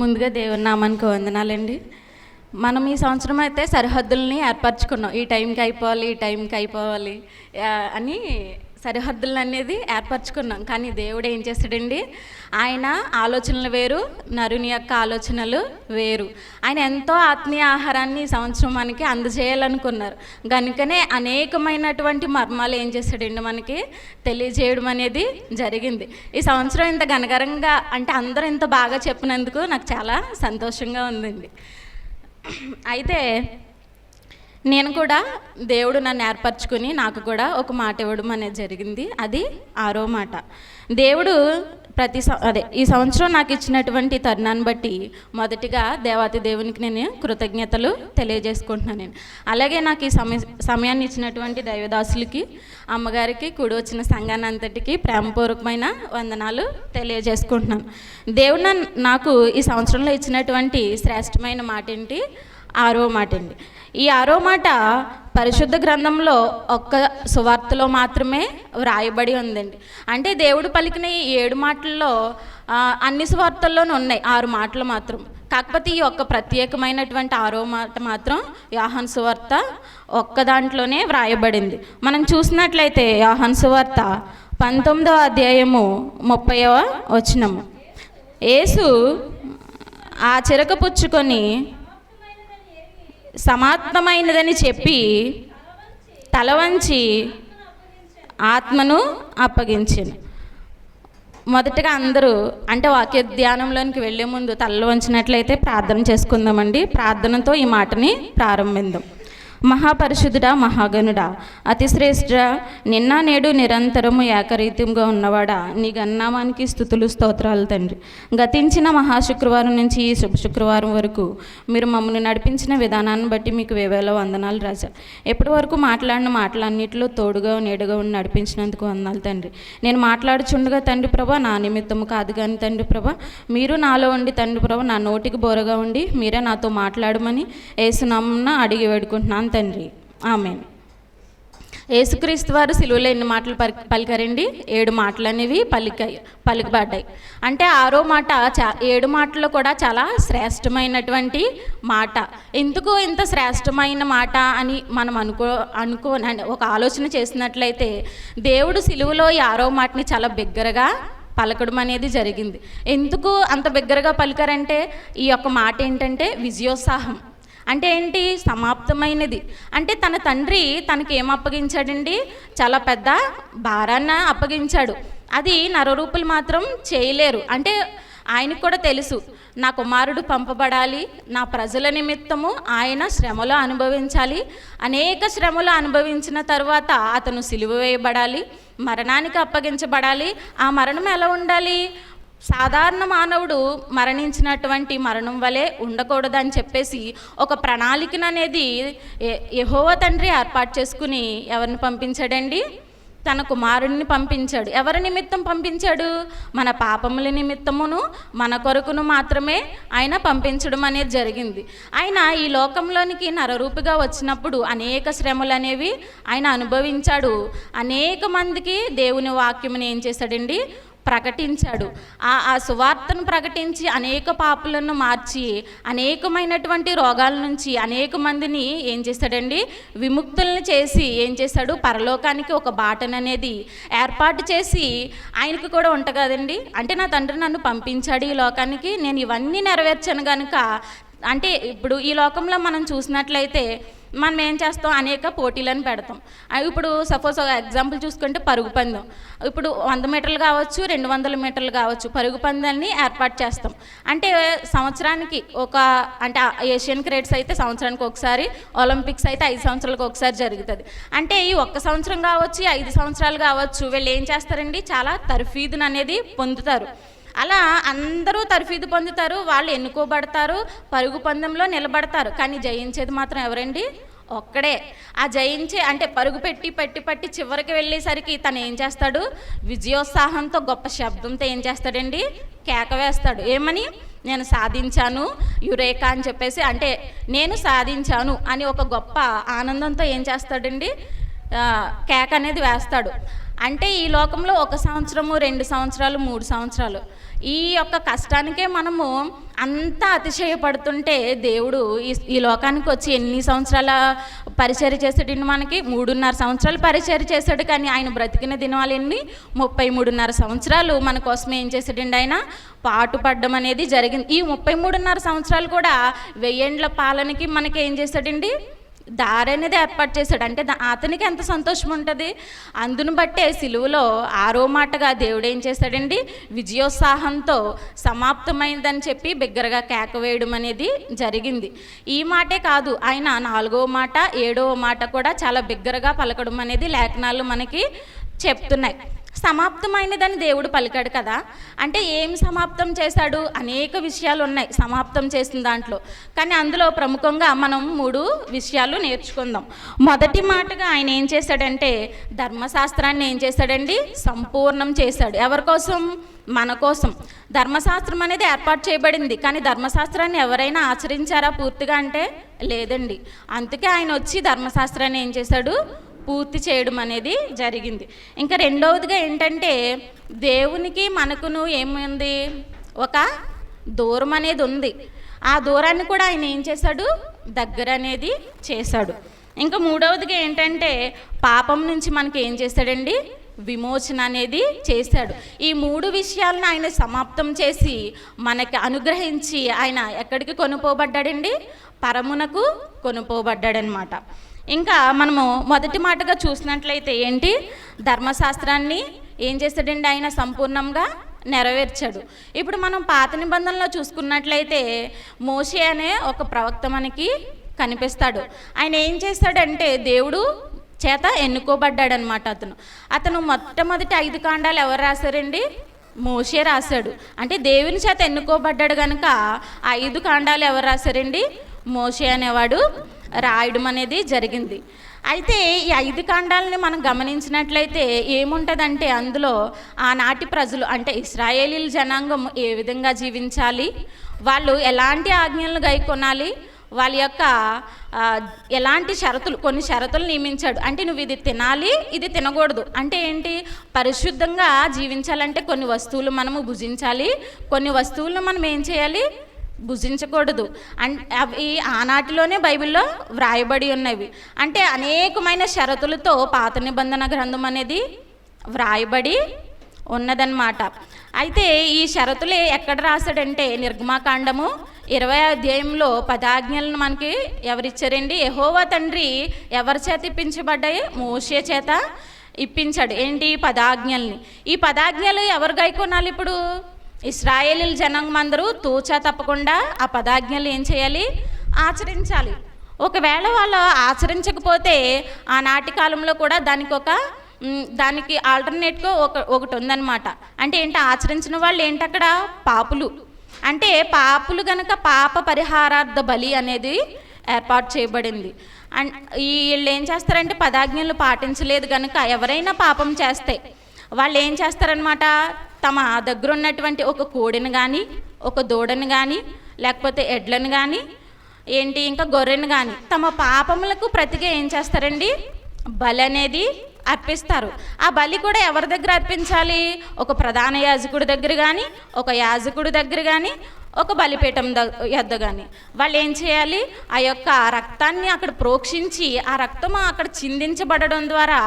ముందుగా దేవుని నామానికి వందనాలండి. మనం ఈ సంవత్సరం అయితే సరిహద్దుల్ని ఏర్పరచుకున్నాం. ఈ టైంకి అయిపోవాలి అని సరిహద్దులను అనేది ఏర్పరచుకున్నాం. కానీ దేవుడు ఏం చేస్తాడండి, ఆయన ఆలోచనలు వేరు, నరుని యొక్క ఆలోచనలు వేరు. ఆయన ఎంతో ఆత్మీయ ఆహారాన్ని ఈ సంవత్సరం మనకి అందజేయాలనుకున్నారు. కనుకనే అనేకమైనటువంటి మర్మాలు ఏం చేస్తాడండి మనకి తెలియజేయడం అనేది జరిగింది. ఈ సంవత్సరం ఇంత ఘనకరంగా అంటే అందరూ ఇంత బాగా చెప్పినందుకు నాకు చాలా సంతోషంగా ఉందండి. అయితే నేను కూడా దేవుడు నన్ను ఏర్పరచుకుని నాకు కూడా ఒక మాట ఇవ్వడం అనేది జరిగింది. అది 6వ మాట. దేవుడు ఈ సంవత్సరం నాకు ఇచ్చినటువంటి తరుణాన్ని బట్టి మొదటిగా దేవాతి దేవునికి నేను కృతజ్ఞతలు తెలియజేసుకుంటున్నాను. నేను అలాగే నాకు ఈ సమయాన్ని ఇచ్చినటువంటి దైవదాసులకి, అమ్మగారికి, కూడి వచ్చిన సంఘాన్ని అంతటికి ప్రేమపూర్వకమైన వందనాలు తెలియజేసుకుంటున్నాను. దేవుడు నాకు ఈ సంవత్సరంలో ఇచ్చినటువంటి శ్రేష్టమైన మాట ఏంటి? 6వ మాట అండి. ఈ 6వ మాట పరిశుద్ధ గ్రంథంలో ఒక్క సువార్తలో మాత్రమే వ్రాయబడి ఉందండి. అంటే దేవుడు పలికిన ఈ 7 మాటల్లో అన్ని సువార్తల్లోనూ ఉన్నాయి 6 మాటలు మాత్రం. కాకపోతే ఈ ఒక్క ప్రత్యేకమైనటువంటి 6వ మాట మాత్రం యోహాను సువార్త ఒక్క దాంట్లోనే వ్రాయబడింది. మనం చూసినట్లయితే యోహాను సువార్త 19వ అధ్యాయము 30వ వచనము. యేసు ఆ చిరక పుచ్చుకొని సమాప్తమైనదని చెప్పి తల వంచి ఆత్మను అప్పగించాను. మొదటగా అందరూ అంటే వాక్య ధ్యానంలోనికి వెళ్ళే ముందు తలలు వంచినట్లయితే ప్రార్థన చేసుకుందామండి. ప్రార్థనతో ఈ మాటని ప్రారంభిద్దాం. మహాపరిశుద్ధుడా, మహాగణుడా, అతిశ్రేష్ఠ, నిన్న నేడు నిరంతరము ఏకరీత్యంగా ఉన్నవాడా, నీ గణనామానికి స్తుతులు స్తోత్రాలు తండ్రి. గతించిన మహాశుక్రవారం నుంచి ఈ శుభ శుక్రవారం వరకు మీరు మమ్మల్ని నడిపించిన విధానాన్ని బట్టి మీకు వేవేల వందనాలు రాజా. ఎప్పటి వరకు మాట్లాడిన మాటలన్నింటిలో తోడుగా నీడుగా ఉండి నడిపించినందుకు వందనాలు తండ్రి. నేను మాట్లాడుచుండగా తండ్రి ప్రభా నా నిమిత్తము కాదు కానీ తండ్రి ప్రభా మీరు నాలో ఉండి తండ్రి ప్రభా నా నోటికి బోరగా ఉండి మీరే నాతో మాట్లాడమని యేసునామమున అడిగి వేడుకుంటున్నాను తండ్రి. ఆమేన్. యేసుక్రీస్తు వారు సిలువలో ఎన్ని మాటలు పలికారండి? 7 మాటలు అనేవి పలికబడ్డాయి. అంటే 6వ మాట 7 మాటల్లో కూడా చాలా శ్రేష్టమైనటువంటి మాట. ఎందుకు ఇంత శ్రేష్టమైన మాట అని మనం అనుకో ఒక ఆలోచన చేసినట్లయితే దేవుడు సిలువలో ఈ 6వ మాటని చాలా బిగ్గరగా పలకడం అనేది జరిగింది. ఎందుకు అంత బిగ్గరగా పలికారంటే ఈ యొక్క మాట ఏంటంటే విజయోత్సాహం. అంటే ఏంటి? సమాప్తమైనది. అంటే తన తండ్రి తనకి ఏం అప్పగించాడండి? చాలా పెద్ద భారాన్ని అప్పగించాడు. అది నరరూపులు మాత్రం చేయలేరు. అంటే ఆయనకు కూడా తెలుసు, నా కుమారుడు పంపబడాలి, నా ప్రజల నిమిత్తము ఆయన శ్రమలు అనుభవించాలి, అనేక శ్రమలు అనుభవించిన తర్వాత అతను సిలువ వేయబడాలి, మరణానికి అప్పగించబడాలి. ఆ మరణం ఎలా ఉండాలి? సాధారణ మానవుడు మరణించినటువంటి మరణం వలె ఉండకూడదని చెప్పేసి ఒక ప్రణాళికను అనేది యెహోవా తండ్రి ఏర్పాటు చేసుకుని ఎవరిని పంపించాడండి? తన కుమారుడిని పంపించాడు. ఎవరి నిమిత్తం పంపించాడు? మన పాపముల నిమిత్తమును మన కొరకును మాత్రమే ఆయన పంపించడం అనేది జరిగింది. ఆయన ఈ లోకంలోనికి నరరూపిగా వచ్చినప్పుడు అనేక శ్రమలు అనేవి ఆయన అనుభవించాడు. అనేక మందికి దేవుని వాక్యముని ఏం చేశాడండి? ప్రకటించాడు. ఆ సువార్తను ప్రకటించి అనేక పాపులను మార్చి అనేకమైనటువంటి రోగాల నుంచి అనేక మందిని ఏం చేశాడండి? విముక్తులను చేసి ఏం చేశాడు? పరలోకానికి ఒక బాటను అనేది ఏర్పాటు చేసి ఆయనకు కూడా ఉంట కదండి. అంటే నా తండ్రి నన్ను పంపించాడు ఈ లోకానికి, నేను ఇవన్నీ నెరవేర్చాను కనుక. అంటే ఇప్పుడు ఈ లోకంలో మనం చూసినట్లయితే మనం ఏం చేస్తాం? అనేక పోటీలను పెడతాం. ఇప్పుడు సపోజ్ ఒక ఎగ్జాంపుల్ చూసుకుంటే పరుగు పందెం. ఇప్పుడు 100 మీటర్లు కావచ్చు, 200 మీటర్లు కావచ్చు, పరుగు పందాన్ని ఏర్పాటు చేస్తాం. అంటే సంవత్సరానికి అంటే ఏషియన్ క్రీడస్ అయితే సంవత్సరానికి ఒకసారి, ఒలింపిక్స్ అయితే 5 సంవత్సరాలకు ఒకసారి జరుగుతుంది. అంటే ఈ 1 సంవత్సరం కావచ్చు, 5 సంవత్సరాలు కావచ్చు, వీళ్ళు ఏం చేస్తారండి? చాలా తర్ఫీదును అనేది పొందుతారు. అలా అందరూ తర్ఫీదు పొందుతారు, వాళ్ళు ఎన్నుకోబడతారు, పరుగు పందెంలో నిలబడతారు. కానీ జయించేది మాత్రం ఎవరండి? ఒక్కడే. ఆ జయించే అంటే పరుగు పట్టి చివరికి వెళ్ళేసరికి తను ఏం చేస్తాడు? విజయోత్సాహంతో గొప్ప శబ్దంతో ఏం చేస్తాడండి? కేక వేస్తాడు. ఏమని? నేను సాధించాను, యురేకా అని చెప్పేసి, అంటే నేను సాధించాను అని ఒక గొప్ప ఆనందంతో ఏం చేస్తాడండి? కేక అనేది వేస్తాడు. అంటే ఈ లోకంలో 1 సంవత్సరము, 2 సంవత్సరాలు, 3 సంవత్సరాలు ఈ యొక్క కష్టానికే మనము అంతా అతిశయపడుతుంటే దేవుడు ఈ లోకానికి వచ్చి ఎన్ని సంవత్సరాల పరిచర్య చేసాడండి? మనకి 3.5 సంవత్సరాలు పరిచర్య చేశాడు. కానీ ఆయన బ్రతికిన దినాలు ఎన్ని? 33.5 సంవత్సరాలు మన కోసం ఏం చేశాడండి? ఆయన పాటుపడడం అనేది జరిగింది. ఈ 33.5 సంవత్సరాలు కూడా 1000 ఏండ్ల పాలనకి మనకి ఏం చేశాడండి? దారి అనేది ఏర్పాటు చేశాడు. అంటే అతనికి ఎంత సంతోషం ఉంటుంది. అందును బట్టే సిలువలో 6వ మాటగా దేవుడు ఏం చేశాడండి? విజయోత్సాహంతో సమాప్తమైందని చెప్పి బిగ్గరగా కేక వేయడం అనేది జరిగింది. ఈ మాటే కాదు, ఆయన 4వ మాట 7వ మాట కూడా చాలా బిగ్గరగా పలకడం అనేది లేఖనాలు మనకి చెప్తున్నాయి. సమాప్తమైనదని దేవుడు పలికాడు కదా. అంటే ఏం సమాప్తం చేశాడు? అనేక విషయాలు ఉన్నాయి సమాప్తం చేసిన దాంట్లో. కానీ అందులో ప్రముఖంగా మనం 3 విషయాలు నేర్చుకుందాం. మొదటి మాటగా ఆయన ఏం చేశాడంటే ధర్మశాస్త్రాన్ని ఏం చేశాడండి? సంపూర్ణం చేశాడు. ఎవరి కోసం? మన కోసం. ధర్మశాస్త్రం అనేది ఏర్పాటు చేయబడింది. కానీ ధర్మశాస్త్రాన్ని ఎవరైనా ఆచరించారా పూర్తిగా అంటే? లేదండి. అందుకే ఆయన వచ్చి ధర్మశాస్త్రాన్ని ఏం చేశాడు? పూర్తి చేయడం అనేది జరిగింది. ఇంకా రెండవదిగా ఏంటంటే దేవునికి మనకును ఏముంది? ఒక దూరం అనేది ఉంది. ఆ దూరాన్ని కూడా ఆయన ఏం చేశాడు? దగ్గర అనేది చేశాడు. ఇంకా మూడవదిగా ఏంటంటే పాపం నుంచి మనకి ఏం చేశాడండి? విమోచన అనేది చేశాడు. ఈ 3 విషయాలను ఆయన సమాప్తం చేసి మనకి అనుగ్రహించి ఆయన ఎక్కడికి కొనుపోబడ్డాడండి? పరమునకు కొనుపోబడ్డాడనమాట. ఇంకా మనము మొదటి మాటగా చూసినట్లయితే ఏంటి? ధర్మశాస్త్రాన్ని ఏం చేశాడండి? ఆయన సంపూర్ణంగా నెరవేర్చాడు. ఇప్పుడు మనం పాత నిబంధనలో చూసుకున్నట్లయితే మోషే అనే ఒక ప్రవక్త మనకి కనిపిస్తాడు. ఆయన ఏం చేశాడంటే దేవుడు చేత ఎన్నుకోబడ్డాడనమాట. అతను మొట్టమొదటి 5 కాండాలు ఎవరు రాశారండి? మోషే రాశాడు. అంటే దేవుని చేత ఎన్నుకోబడ్డాడు కనుక 5 కాండాలు ఎవరు రాశారండి? మోషే అనేవాడు రాయడం అనేది జరిగింది. అయితే ఈ 5 కాండాలని మనం గమనించినట్లయితే ఏముంటుందంటే అందులో ఆనాటి ప్రజలు అంటే ఇశ్రాయేలీల జనాంగం ఏ విధంగా జీవించాలి, వాళ్ళు ఎలాంటి ఆజ్ఞలను గైకొనాలి, వాళ్ళ యొక్క ఎలాంటి షరతులు, కొన్ని షరతులు నియమించాడు. అంటే నువ్వు ఇది తినాలి, ఇది తినకూడదు. అంటే ఏంటి? పరిశుద్ధంగా జీవించాలంటే కొన్ని వస్తువులు మనము భుజించాలి, కొన్ని వస్తువులను మనం ఏం చేయాలి? భుజించకూడదు. అవి ఆనాటిలోనే బైబిల్లో వ్రాయబడి ఉన్నవి. అంటే అనేకమైన షరతులతో పాత నిబంధన గ్రంథం అనేది వ్రాయబడి ఉన్నదన్నమాట. అయితే ఈ షరతులే ఎక్కడ రాశాడంటే నిర్గమాకాండము 20వ అధ్యాయంలో 10 ఆజ్ఞలను మనకి ఎవరిచ్చారండి? యెహోవా తండ్రి ఎవరి చేత ఇప్పించబడ్డాయి? మోషే చేత ఇప్పించాడు. ఏంటి? 10 ఆజ్ఞల్ని. ఈ 10 ఆజ్ఞలు ఎవరు గైకొనాలి? ఇప్పుడు ఇశ్రాయేలీల జనాంగం అందరూ తూచా తప్పకుండా ఆ 10 ఆజ్ఞలు ఏం చేయాలి? ఆచరించాలి. ఒకవేళ వాళ్ళు ఆచరించకపోతే ఆనాటి కాలంలో కూడా దానికి ఆల్టర్నేట్గా ఒకటి ఉందన్నమాట. అంటే ఏంటి? ఆచరించిన వాళ్ళు ఏంటి? అక్కడ పాపులు. అంటే పాపులు గనక పాప పరిహారార్థ బలి అనేది ఏర్పాటు చేయబడింది. అండ్ వీళ్ళు ఏం చేస్తారంటే 10 ఆజ్ఞలు పాటించలేదు కనుక ఎవరైనా పాపం చేస్తే వాళ్ళు ఏం చేస్తారనమాట? తమ దగ్గర ఉన్నటువంటి ఒక కోడిని కానీ, ఒక దూడని కానీ, లేకపోతే ఎడ్లను కానీ, ఇంకా గొర్రెను కానీ తమ పాపములకు ప్రతిగా ఏం చేస్తారండి? బలి అనేది అర్పిస్తారు. ఆ బలి కూడా ఎవరి దగ్గర అర్పించాలి? ఒక ప్రధాన యాజకుడి దగ్గర కానీ, ఒక యాజకుడి దగ్గర కానీ, ఒక బలిపీఠం యొద్ద కానీ వాళ్ళు ఏం చేయాలి? ఆ యొక్క రక్తాన్ని అక్కడ ప్రోక్షించి ఆ రక్తం అక్కడ చిందించబడడం ద్వారా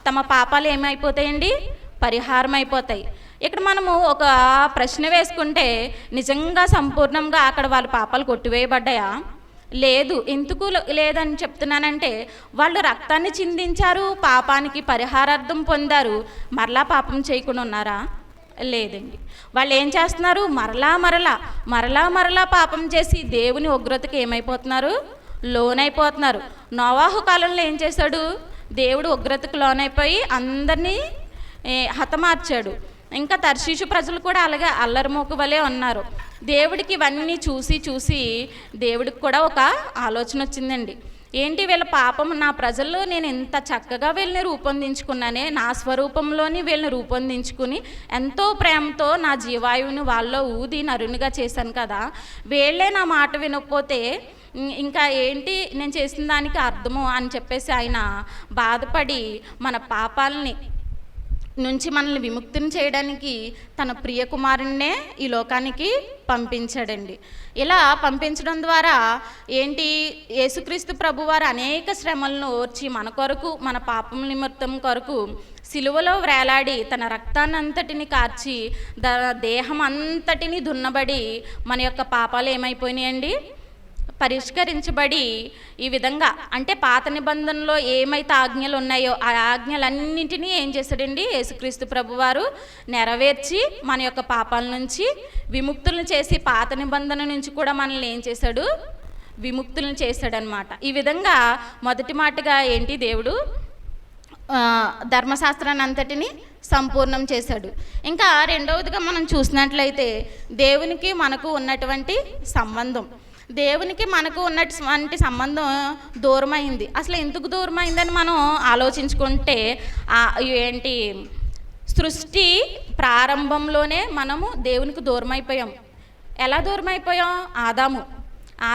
తమ పాపాలు ఏమైపోతాయండి? పరిహారం అయిపోతాయి. ఇక్కడ మనము ఒక ప్రశ్న వేసుకుంటే నిజంగా సంపూర్ణంగా అక్కడ వాళ్ళ పాపాలు కొట్టివేయబడ్డాయా? లేదు. ఎందుకు లేదని చెప్తున్నానంటే వాళ్ళు రక్తాన్ని చిందించారు, పాపానికి పరిహారార్థం పొందారు, మరలా పాపం చేయకుండా ఉన్నారా? లేదండి. వాళ్ళు ఏం చేస్తున్నారు? మరలా పాపం చేసి దేవుని ఉగ్రతకి ఏమైపోతున్నారు? లోనైపోతున్నారు. నోవాహు కాలంలో ఏం చేశాడు? దేవుడు ఉగ్రతకు లోనైపోయి అందరినీ హతమార్చాడు. ఇంకా తర్షీషు ప్రజలు కూడా అలాగే అల్లరిమోక వలె ఉన్నారు. దేవుడికి ఇవన్నీ చూసి దేవుడికి కూడా ఒక ఆలోచన వచ్చిందండి. ఏంటి? వీళ్ళ పాపం, నా ప్రజల్లో నేను ఎంత చక్కగా వీళ్ళని రూపొందించుకున్నానే, నా స్వరూపంలోని వీళ్ళని రూపొందించుకుని ఎంతో ప్రేమతో నా జీవాయువుని వాళ్ళలో ఊది నరునిగా చేశాను కదా, వీళ్ళే నా మాట వినకపోతే ఇంకా ఏంటి నేను చేసిన దానికి అర్థము అని చెప్పేసి ఆయన బాధపడి మన పాపాలని నుంచి మనల్ని విముక్తిని చేయడానికి తన ప్రియ కుమారుణ్ణే ఈ లోకానికి పంపించాడండి. ఇలా పంపించడం ద్వారా ఏంటి, యేసుక్రీస్తు ప్రభువారు అనేక శ్రమలను ఓర్చి మన కొరకు, మన పాపం నిమిత్తం కొరకు సిలువలో వేలాడి తన రక్తాన్ని అంతటిని కార్చి దేహం అంతటిని దున్నబడి మన యొక్క పాపాలు ఏమైపోయినాయండి, పరిష్కరించబడి ఈ విధంగా అంటే పాత నిబంధనలో ఏమైతే ఆజ్ఞలు ఉన్నాయో ఆ ఆజ్ఞలన్నింటినీ ఏం చేశాడండి, యేసుక్రీస్తు ప్రభువారు నెరవేర్చి మన యొక్క పాపాల నుంచి విముక్తులను చేసి పాత నిబంధన నుంచి కూడా మనల్ని ఏం చేశాడు, విముక్తులను చేశాడనమాట. ఈ విధంగా మొదటి మాటగా ఏంటి, దేవుడు ధర్మశాస్త్రాన్ని అంతటిని సంపూర్ణం చేశాడు. ఇంకా రెండవదిగా మనం చూసినట్లయితే దేవునికి మనకు ఉన్నటువంటి సంబంధం, దేవునికి మనకు ఉన్నటువంటి సంబంధం దూరమైంది. అసలు ఎందుకు దూరమైందని మనం ఆలోచించుకుంటే ఏంటి, సృష్టి ప్రారంభంలోనే మనము దేవునికి దూరం అయిపోయాం. ఎలా దూరం అయిపోయాం,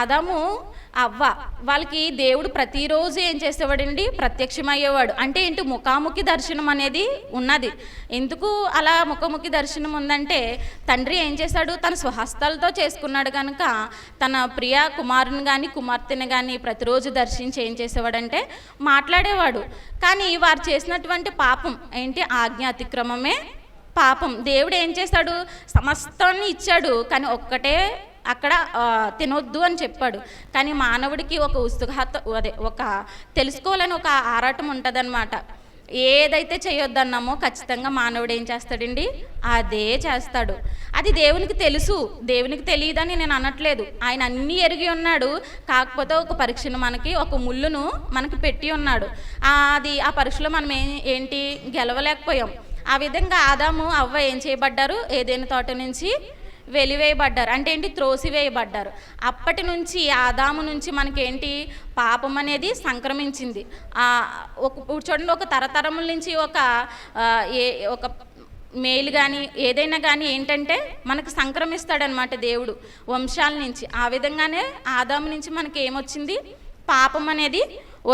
ఆదాము అవ్వ వాళ్ళకి దేవుడు ప్రతిరోజు ఏం చేసేవాడండి, ప్రత్యక్షమయ్యేవాడు. అంటే ఏంటి, ముఖాముఖి దర్శనం అనేది ఉన్నది. ఎందుకు అలా ముఖాముఖి దర్శనం ఉందంటే తండ్రి ఏం చేశాడు, తన స్వహస్తాలతో చేసుకున్నాడు కనుక తన ప్రియ కుమారుని కానీ కుమార్తెని కానీ ప్రతిరోజు దర్శించి ఏం చేసేవాడంటే మాట్లాడేవాడు. కానీ వారు చేసినటువంటి పాపం ఏంటి, ఆజ్ఞ అతిక్రమమే పాపం. దేవుడు ఏం చేశాడు, సమస్తాన్ని ఇచ్చాడు కానీ ఒక్కటే అక్కడ తినొద్దు అని చెప్పాడు. కానీ మానవుడికి ఒక ఒక తెలుసుకోవాలని ఒక ఆరాటం ఉంటుందన్నమాట. ఏదైతే చేయొద్దన్నామో ఖచ్చితంగా మానవుడు ఏం చేస్తాడండి, అదే చేస్తాడు. అది దేవునికి తెలుసు, దేవునికి తెలియదని నేను అనట్లేదు, ఆయన అన్నీ ఎరిగి ఉన్నాడు. కాకపోతే ఒక పరీక్షను మనకి, ఒక ముళ్ళును మనకి పెట్టి ఉన్నాడు. ఆ పరీక్షలో మనం ఏంటి గెలవలేకపోయాం. ఆ విధంగా ఆదాము అవ్వ ఏం చేయబడ్డారు, ఏదైనా తోట నుంచి వెలివేయబడ్డారు. అంటే ఏంటి, త్రోసివేయబడ్డారు. అప్పటి నుంచి ఆదాము నుంచి మనకేంటి, పాపం అనేది సంక్రమించింది. చూడండి, ఒక తరతరముల నుంచి ఒక మేలు కానీ ఏదైనా కానీ ఏంటంటే మనకు సంక్రమిస్తాడనమాట దేవుడు వంశాల నుంచి. ఆ విధంగానే ఆదాము నుంచి మనకి ఏమొచ్చింది, పాపం అనేది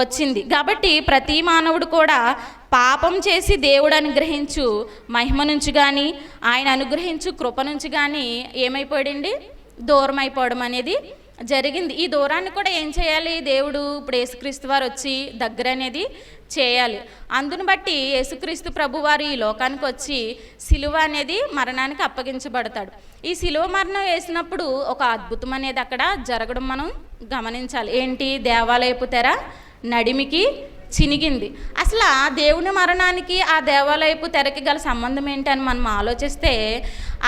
వచ్చింది. కాబట్టి ప్రతి మానవుడు కూడా పాపం చేసి దేవుడు అనుగ్రహించు మహిమ నుంచి కానీ ఆయన అనుగ్రహించు కృప నుంచి కానీ ఏమైపోయాడండి, దూరం అయిపోవడం అనేది జరిగింది. ఈ దూరాన్ని కూడా ఏం చేయాలి, దేవుడు ఇప్పుడు యేసుక్రీస్తు వారు వచ్చి దగ్గర అనేది చేయాలి. అందును బట్టి యేసుక్రీస్తు ప్రభువారు ఈ లోకానికి వచ్చి సిలువ అనేది మరణానికి అప్పగించబడతాడు. ఈ సిలువ మరణం వేసినప్పుడు ఒక అద్భుతం అనేది అక్కడ జరగడం మనం గమనించాలి. ఏంటి, దేవాలయపు తెర నడిమికి చినిగింది. అసలు ఆ దేవుని మరణానికి ఆ దేవాలయపు తెరకి గల సంబంధం ఏంటని మనం ఆలోచిస్తే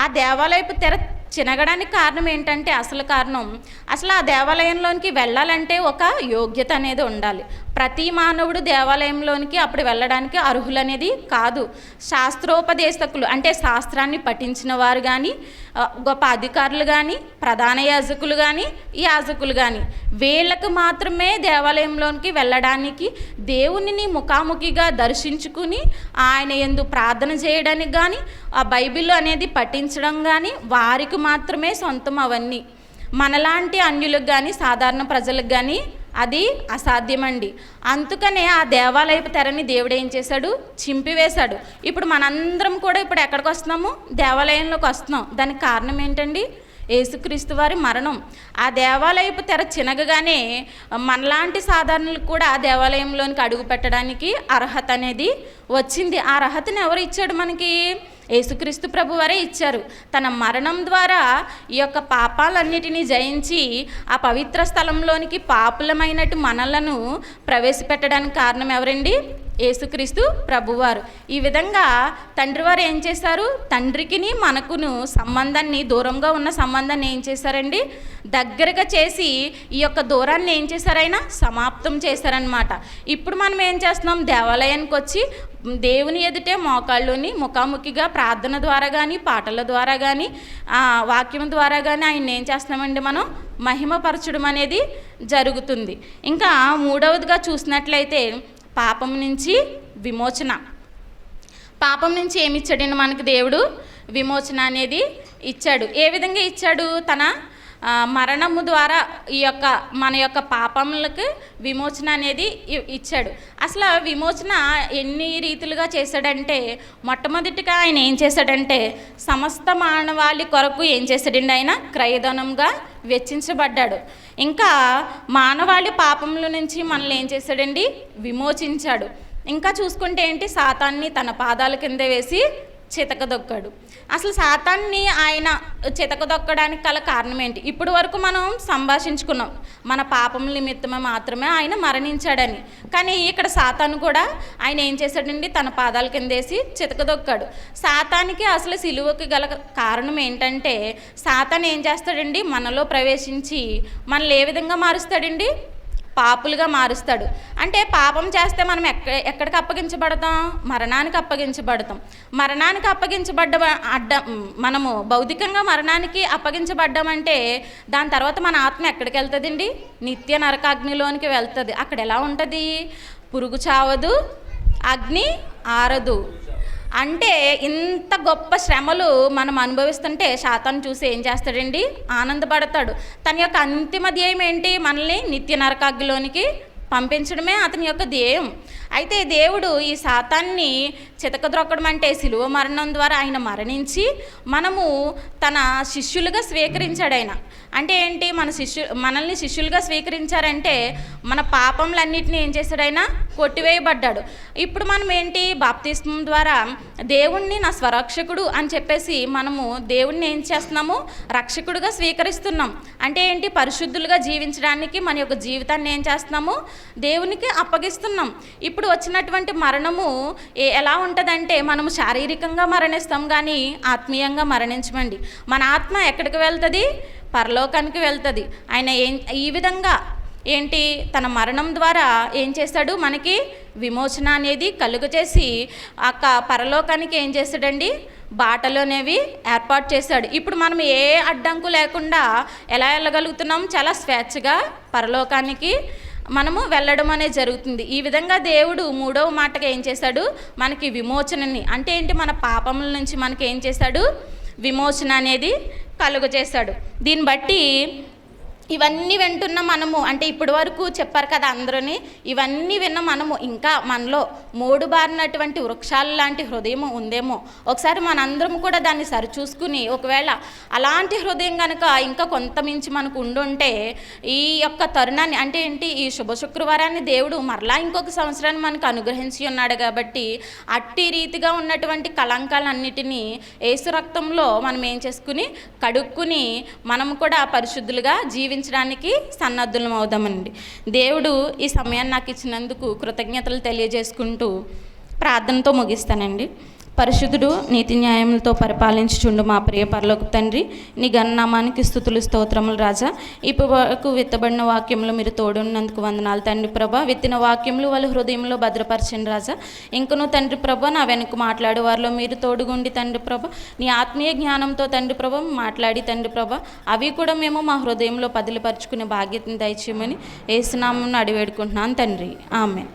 ఆ దేవాలయపు తెర చినగడానికి కారణం ఏంటంటే అసలు కారణం, అసలు ఆ దేవాలయంలోనికి వెళ్ళాలంటే ఒక యోగ్యత అనేది ఉండాలి. ప్రతి మానవుడు దేవాలయంలోనికి అప్పుడు వెళ్ళడానికి అర్హులు అనేది కాదు. శాస్త్రోపదేశకులు అంటే శాస్త్రాన్ని పఠించిన వారు కానీ, గొప్ప అధికారులు కానీ, ప్రధాన యాజకులు కానీ వీళ్ళకు మాత్రమే దేవాలయంలోనికి వెళ్ళడానికి, దేవునిని ముఖాముఖిగా దర్శించుకుని ఆయన యందు ప్రార్థన చేయడానికి కానీ, ఆ బైబిల్ అనేది పఠించడం కానీ వారికి మాత్రమే సొంతం అవన్నీ. మనలాంటి అన్యులకు కానీ సాధారణ ప్రజలకు కానీ అది అసాధ్యమండి. అందుకనే ఆ దేవాలయపు తెరని దేవుడు ఏం చేశాడు, చింపివేశాడు. ఇప్పుడు మనందరం కూడా ఇప్పుడు ఎక్కడికి వస్తున్నాము, దేవాలయంలోకి వస్తున్నాం. దానికి కారణం ఏంటండి, యేసుక్రీస్తు వారి మరణం. ఆ దేవాలయపు తెర చినగగానే మనలాంటి సాధారణలకు కూడా ఆ దేవాలయంలోనికి అడుగు పెట్టడానికి అర్హత అనేది వచ్చింది. ఆ అర్హతను ఎవరు ఇచ్చాడు మనకి, యేసుక్రీస్తు ప్రభువారే ఇచ్చారు. తన మరణం ద్వారా ఈ యొక్క పాపాలన్నిటినీ జయించి ఆ పవిత్ర స్థలంలోనికి పాపులమైనట్టు మనలను ప్రవేశపెట్టడానికి కారణం ఎవరండి, యేసుక్రీస్తు ప్రభువారు. ఈ విధంగా తండ్రి వారు ఏం చేశారు, తండ్రికిని మనకును సంబంధాన్ని, దూరంగా ఉన్న సంబంధాన్ని ఏం చేశారండి, దగ్గరగా చేసి ఈ యొక్క దూరాన్ని ఏం చేశారైనా సమాప్తం చేశారనమాట. ఇప్పుడు మనం ఏం చేస్తున్నాం, దేవాలయానికి వచ్చి దేవుని ఎదుటే మోకాళ్ళుని ముఖాముఖిగా ప్రార్థన ద్వారా కానీ, పాటల ద్వారా కానీ, వాక్యం ద్వారా కానీ ఆయన ఏం చేస్తున్నామండి, మనం మహిమపరచడం అనేది జరుగుతుంది. ఇంకా మూడవదిగా చూసినట్లయితే పాపం నుంచి విమోచన. పాపం నుంచి ఏమి ఇచ్చాడండి మనకి దేవుడు, విమోచన అనేది ఇచ్చాడు. ఏ విధంగా ఇచ్చాడు, తన మరణము ద్వారా ఈ యొక్క మన యొక్క పాపములకు విమోచన అనేది ఇచ్చాడు. అసలు విమోచన ఎన్ని రీతులుగా చేశాడంటే, మొట్టమొదటిగా ఆయన ఏం చేశాడంటే సమస్త మానవాళి కొరకు ఏం చేశాడండి, ఆయన క్రయధనంగా వెచ్చించబడ్డాడు. ఇంకా మానవాళి పాపముల నుంచి మనల్ని ఏం చేశాడండి, విమోచించాడు. ఇంకా చూసుకుంటే ఏంటి, సాతాన్ని తన పాదాల కింద వేసి చితకదొక్కాడు. అసలు సాతాన్ని ఆయన చితకదొక్కడానికి గల కారణం ఏంటి? ఇప్పుడు వరకు మనం సంభాషించుకున్నాం మన పాపం నిమిత్తమే మాత్రమే ఆయన మరణించాడని. కానీ ఇక్కడ సాతాను కూడా ఆయన ఏం చేశాడండి, తన పాదాల కిందేసి చితకదొక్కాడు. సాతానికి అసలు సిలువకి గల కారణం ఏంటంటే, సాతాను ఏం చేస్తాడండి, మనలో ప్రవేశించి మనల్ని ఏ విధంగా మారుస్తాడండి, పాపులుగా మారుస్తాడు. అంటే పాపం చేస్తే మనం ఎక్కడికి అప్పగించబడతాం, మరణానికి అప్పగించబడతాం. మరణానికి మనము భౌతికంగా మరణానికి అప్పగించబడ్డామంటే దాని తర్వాత మన ఆత్మ ఎక్కడికి వెళ్తుందండి, నిత్య నరకాగ్నిలోనికి వెళ్తుంది. అక్కడ ఎలా ఉంటుంది, పురుగు చావదు, అగ్ని ఆరదు. అంటే ఇంత గొప్ప శ్రమలు మనం అనుభవిస్తుంటే సాతాను చూసి ఏం చేస్తాడండి, ఆనందపడతాడు. తన యొక్క అంతిమ ధ్యేయం ఏంటి, మనల్ని నిత్య నరకాగ్నిలోనికి పంపించడమే అతని యొక్క ధ్యేయం. అయితే దేవుడు ఈ సాతాన్ని చితకద్రొక్కడం అంటే శిలువ మరణం ద్వారా ఆయన మరణించి మనము తన శిష్యులుగా స్వీకరించాడు. ఆయన అంటే ఏంటి, మనల్ని శిష్యులుగా స్వీకరించారంటే మన పాపములన్నిటిని ఏం చేశాడు, ఆయన కొట్టివేయబడ్డాడు. ఇప్పుడు మనం ఏంటి, బాప్తిస్మం ద్వారా దేవుణ్ణి నా స్వరక్షకుడు అని చెప్పేసి మనము దేవుణ్ణి ఏం చేస్తున్నాము, రక్షకుడుగా స్వీకరిస్తున్నాం. అంటే ఏంటి, పరిశుద్ధులుగా జీవించడానికి మన యొక్క జీవితాన్ని ఏం చేస్తున్నాము, దేవునికి అప్పగిస్తున్నాం. ఇప్పుడు వచ్చినటువంటి మరణము ఎలా ఉంటుందంటే, మనము శారీరకంగా మరణిస్తాం కానీ ఆత్మీయంగా మరణించమండి. మన ఆత్మ ఎక్కడికి వెళ్తుంది, పరలోకానికి వెళ్తుంది. ఆయన ఈ విధంగా ఏంటి, తన మరణం ద్వారా ఏం చేశాడు, మనకి విమోచన అనేది కలుగజేసి పరలోకానికి ఏం చేశాడండి, బాటలోనేవి ఏర్పాటు చేశాడు. ఇప్పుడు మనం ఏ అడ్డంకు లేకుండా ఎలా వెళ్ళగలుగుతున్నాం, చాలా స్వేచ్ఛగా పరలోకానికి మనము వెళ్ళడం అనేది జరుగుతుంది. ఈ విధంగా దేవుడు మూడవ మాటగా ఏం చేశాడు, మనకి విమోచనని, అంటే ఏంటి, మన పాపముల నుంచి మనకి ఏం చేశాడు, విమోచన అనేది కలుగజేశాడు. దీన్ని బట్టి ఇవన్నీ వింటున్న మనము, అంటే ఇప్పటి వరకు చెప్పారు కదా అందరూని, ఇవన్నీ విన్న మనము ఇంకా మనలో మోడుబారినటువంటి వృక్షాలు లాంటి హృదయం ఉందేమో, ఒకసారి మనందరం కూడా దాన్ని సరిచూసుకుని, ఒకవేళ అలాంటి హృదయం కనుక ఇంకా కొంత మించి మనకు ఉండుంటే ఈ యొక్క తరుణాన్ని, అంటే ఏంటి, ఈ శుభ శుక్రవారాన్ని దేవుడు మరలా ఇంకొక సంవత్సరాన్ని మనకు అనుగ్రహించి ఉన్నాడు. కాబట్టి అట్టి రీతిగా ఉన్నటువంటి కళంకాలన్నిటినీ యేసు రక్తంలో మనం ఏం చేసుకుని కడుక్కుని మనము కూడా పరిశుద్ధులుగా జీవించడానికి సన్నద్ధులం అవుదామండి. దేవుడు ఈ సమయాన్ని నాకు ఇచ్చినందుకు కృతజ్ఞతలు తెలియజేసుకుంటూ ప్రార్థనతో ముగిస్తానండి. పరిశుద్ధుడు నీతి న్యాయములతో పరిపాలించుచుండు మా ప్రియ పరలోక తండ్రి, నీ గణనామానికి స్తుతులు స్తోత్రములు రాజా. ఇప్పుడు వరకు విత్తబడిన వాక్యంలో మీరు తోడున్నందుకు వందనాలు తండ్రి ప్రభా. విత్తిన వాక్యములు వాళ్ళ హృదయంలో భద్రపరచండి రాజా. ఇంకను తండ్రి ప్రభా, నా వెనుక మాట్లాడే వారిలో మీరు తోడుగుండి తండ్రి ప్రభా, నీ ఆత్మీయ జ్ఞానంతో తండ్రి ప్రభా మాట్లాడి తండ్రి ప్రభా, అవి కూడా మేము మా హృదయంలో పదిలిపరుచుకునే బాధ్యతను దయచేయమని యేసు నామమున అడిగి వేడుకుంటున్నాను తండ్రి. ఆమేన్.